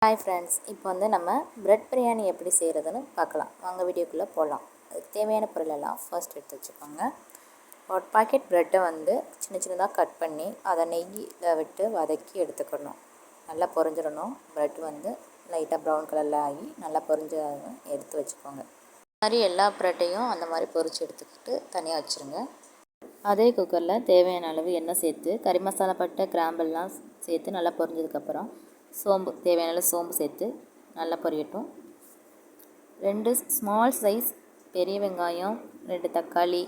Hi friends, இப்போ நம்ம bread biryani எப்படி செய்கிறதுன்னு பார்க்கலாம். வாங்க வீடியோக்குள்ளே போகலாம். அதுக்கு தேவையான பொருளெல்லாம் ஃபர்ஸ்ட் எடுத்து வச்சுக்கோங்க. ஒரு பாக்கெட் ப்ரெட்டை சின்ன சின்னதாக கட் பண்ணி அதை நெய்யில் விட்டு வதக்கி எடுத்துக்கணும். நல்லா பொரிஞ்சிடணும். ப்ரெட் லைட்டாக ப்ரௌன் கலரில் ஆகி நல்லா பொரிஞ்சு எடுத்து வச்சுக்கோங்க. இந்த மாதிரி எல்லா ப்ரெட்டையும் அந்த மாதிரி பொரித்து எடுத்துக்கிட்டு தனியாக வச்சுருங்க. அதே குக்கரில் தேவையான அளவு எண்ணெய் சேர்த்து கறி மசாலா பட்டை கிராம்பெல்லாம் சேர்த்து நல்லா பொரிஞ்சதுக்கப்புறம் சோம்பு தேவையான அளவு சோம்பு சேர்த்து நல்லா பொரியட்டும். 2 ஸ்மால் சைஸ் பெரிய வெங்காயம், 2 தக்காளி,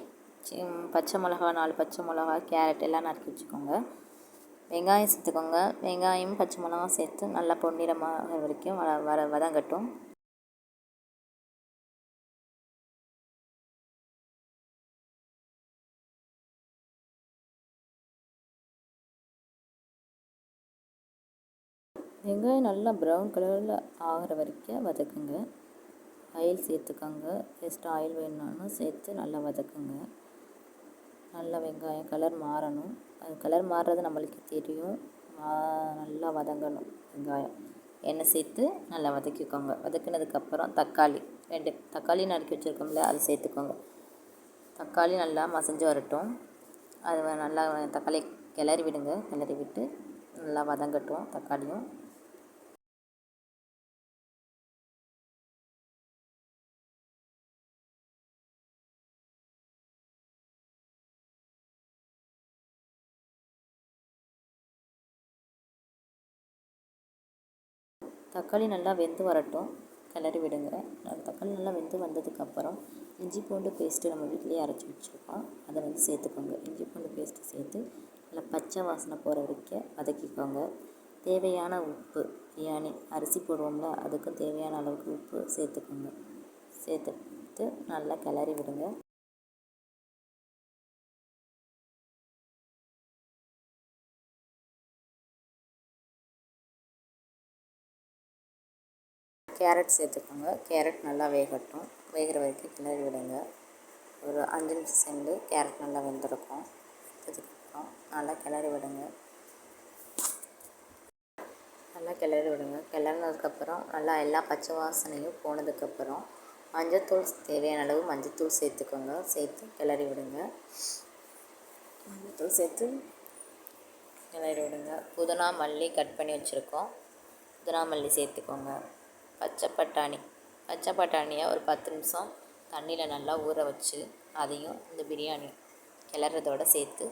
பச்சை மிளகா, 4 பச்சை மிளகா, கேரட் எல்லாம் நறுக்கி வச்சுக்கோங்க. வெங்காயம் சேர்த்துக்கோங்க. வெங்காயம் பச்சை மிளகா சேர்த்து நல்லா பொன்னிறமாக வரைக்கும் வதங்கட்டும். வெங்காயம் நல்லா ப்ரௌன் கலரில் ஆகிற வரைக்கும் வதக்குங்க. ஆயில் சேர்த்துக்கோங்க. ஜஸ்ட் ஆயில் வேணும்னாலும் சேர்த்து நல்லா வதக்குங்க. நல்லா வெங்காயம் கலர் மாறணும். அது கலர் மாறுறது நம்மளுக்கு தெரியும். நல்லா வதங்கணும். வெங்காயம் எண்ணெய் சேர்த்து நல்லா வதக்கிக்கோங்க. வதக்கினதுக்கப்புறம் தக்காளி 2 தக்காளி நறுக்கி வச்சுருக்கோம்ல, அது சேர்த்துக்கோங்க. தக்காளி நல்லா மசிஞ்சு வரட்டும். அது நல்லா தக்காளி கிளறி விடுங்க. கிளறி விட்டு நல்லா வதங்கட்டும் தக்காளியும். தக்காளி நல்லா வெந்து வரட்டும். கிளறி விடுங்க. தக்காளி நல்லா வெந்து வந்ததுக்கப்புறம் இஞ்சி பூண்டு பேஸ்ட்டு நம்ம வீட்டிலேயே அரைச்சி வச்சுருக்கோம். அதை சேர்த்துக்கோங்க. இஞ்சி பூண்டு பேஸ்ட்டு சேர்த்து நல்லா பச்சை வாசனை போகிற வரைக்கும் வதக்கிக்கோங்க. தேவையான உப்பு, பிரியாணி அரிசி போடுவோம்ல, அதுக்கும் தேவையான அளவுக்கு உப்பு சேர்த்துக்கோங்க. சேர்த்துட்டு நல்லா கிளறி விடுங்க. கேரட் சேர்த்துக்கோங்க. கேரட் நல்லா வேகட்டும். வேகிற வரைக்கும் கிளறி விடுங்க. ஒரு 5 நிமிஷம் சேர்ந்து கேரட் நல்லா வெந்திருக்கும். அதுக்கப்புறம் நல்லா கிளறி விடுங்க. நல்லா கிளறி விடுங்க. கிளறினதுக்கப்புறம் நல்லா எல்லா பச்சை வாசனையும் போனதுக்கப்புறம் மஞ்சத்தூள் தேவையான அளவு மஞ்சத்தூள் சேர்த்துக்கோங்க. சேர்த்து கிளறி விடுங்க. மஞ்சத்தூள் சேர்த்து கிளறி விடுங்க. புதினா மல்லி கட் பண்ணி வச்சுருக்கோம். புதினா மல்லி சேர்த்துக்கோங்க. பச்சை பட்டாணியை ஒரு 10 நிமிஷம் தண்ணியில் நல்லா ஊற வச்சு அதையும் இந்த பிரியாணி கிளறதோடு சேர்த்து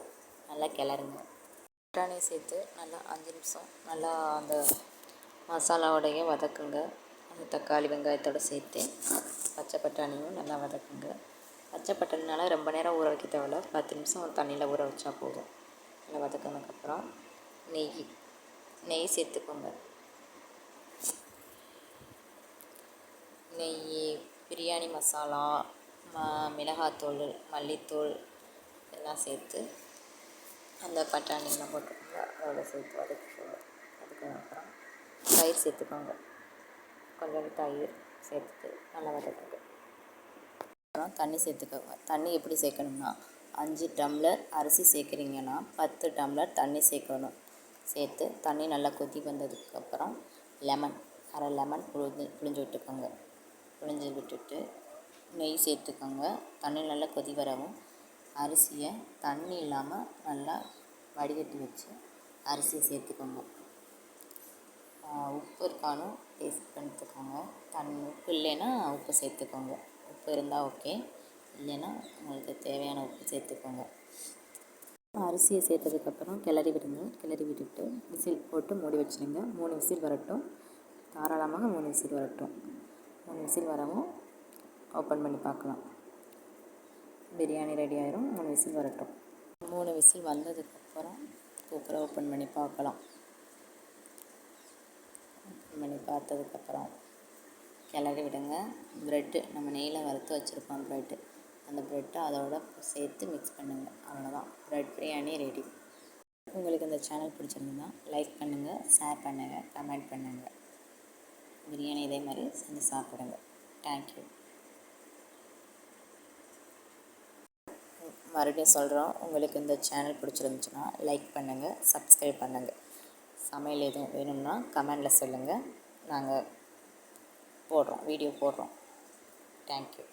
நல்லா கிளறுங்க. பட்டாணியை சேர்த்து நல்லா 5 நிமிஷம் நல்லா அந்த மசாலாவோடையே வதக்குங்க. அந்த தக்காளி வெங்காயத்தோடு சேர்த்து பச்சை பட்டாணியும் நல்லா வதக்குங்க. பச்சை பட்டாணினால ரொம்ப நேரம் ஊற வைக்க தேவையில்ல. 10 நிமிஷம் தண்ணியில் ஊற வச்சா போதும். நல்லா வதக்கினதுக்கப்புறம் நெய் சேர்த்துக்கோங்க. நெய், பிரியாணி மசாலா, மிளகாத்தூள், மல்லித்தூள் எல்லாம் சேர்த்து அந்த பட்டாணியெல்லாம் போட்டுக்கோங்க. அதோட சேர்த்து வதக்கிக்கோங்க. அதுக்கப்புறம் தயிர் சேர்த்துக்கோங்க. கொஞ்சோண்டு தயிர் சேர்த்துட்டு நல்லா வதக்குங்க. அப்புறம் தண்ணி சேர்த்துக்கோங்க. தண்ணி எப்படி சேர்க்கணும்னா 5 டம்ளர் அரிசி சேர்க்குறீங்கன்னா 10 டம்ளர் தண்ணி சேர்க்கணும். சேர்த்து தண்ணி நல்லா கொதி வந்ததுக்கப்புறம் அரை லெமன் புழிஞ்சு விட்டுக்கோங்க. புழிஞ்சு விட்டுட்டு நெய் சேர்த்துக்கோங்க. தண்ணி நல்லா கொதி வரவும் அரிசியை தண்ணி இல்லாமல் நல்லா வடிகட்டி வச்சு அரிசியை சேர்த்துக்கோங்க. உப்பு இருக்கான்னு டேஸ்ட் பண்ணிட்டுக்கோங்க. உப்பு இல்லைன்னா உப்பு சேர்த்துக்கோங்க. உப்பு இருந்தால் ஓகே, இல்லைன்னா உங்களுக்கு தேவையான உப்பு சேர்த்துக்கோங்க. அரிசியை சேர்த்ததுக்கப்புறம் கிளறி விடுங்க. கிளறி விட்டுட்டு விசில் போட்டு மூடி வச்சுருங்க. 3 விசில் வரட்டும். தாராளமாக 3 விசில் வரட்டும். 3 விசில் வரவும் ஓப்பன் பண்ணி பார்க்கலாம். பிரியாணி ரெடி ஆயிரும். 3 விசில் வரட்டும். 3 விசில் வந்ததுக்கப்புறம் குக்கரை ஓப்பன் பண்ணி பார்க்கலாம். ஓப்பன் பண்ணி பார்த்ததுக்கப்புறம் கிளறி விடுங்க. ப்ரெட்டு நம்ம நெய்யில் வறுத்து வச்சுருப்போம். அந்த ப்ரெட்டை அதோட சேர்த்து மிக்ஸ் பண்ணுங்கள். அவ்வளோதான், ப்ரெட் பிரியாணி ரெடி. உங்களுக்கு இந்த சேனல் பிடிச்சிருந்ததுன்னா லைக் பண்ணுங்கள், ஷேர் பண்ணுங்கள், கமெண்ட் பண்ணுங்கள். பிரியாணி இதே மாதிரி செஞ்சு சாப்பிடுங்க. தேங்க்யூ. மறுபடியும் சொல்கிறோம், உங்களுக்கு இந்த சேனல் பிடிச்சிருந்துச்சுன்னா லைக் பண்ணுங்கள், சப்ஸ்கிரைப் பண்ணுங்கள். சமையல் எதுவும் வேணும்னா கமெண்டில் சொல்லுங்கள். நாங்கள் போடுறோம், வீடியோ போடுறோம். தேங்க்யூ.